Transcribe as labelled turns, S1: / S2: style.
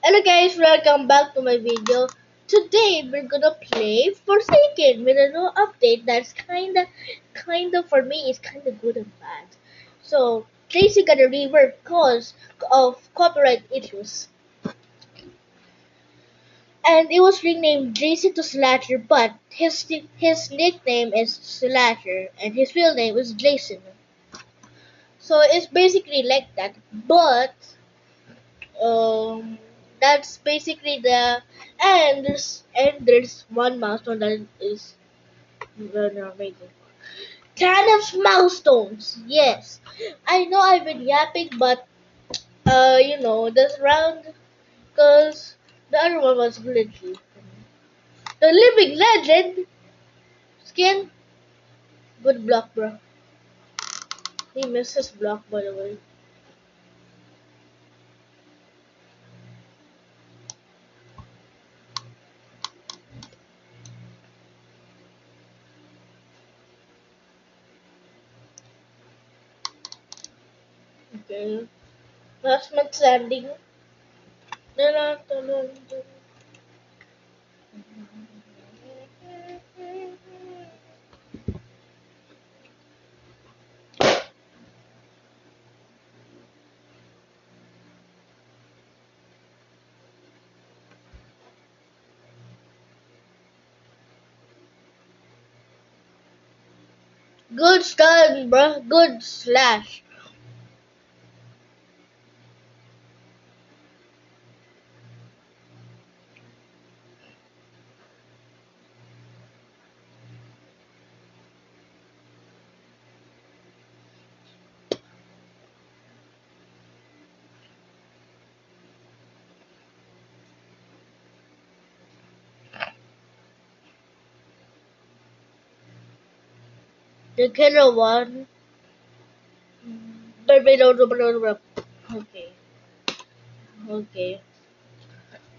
S1: Hello guys, welcome back to my video. Today we're gonna play Forsaken with a new update that's kinda for me is kinda good and bad. So Tracy got a rework cause of copyright issues. And it was renamed Jason to Slasher, but his nickname is Slasher and his real name is Jason. So it's basically like that. But um that's basically the and there's one milestone that is amazing. 10 of milestones, yes. I know I've been yapping, but this round, because the other one was glitchy. The living legend skin, good block, bro. He missed his block, by the way. Okay, last man standing. Good stun, bro. Good slash. The killer one. Okay. Okay.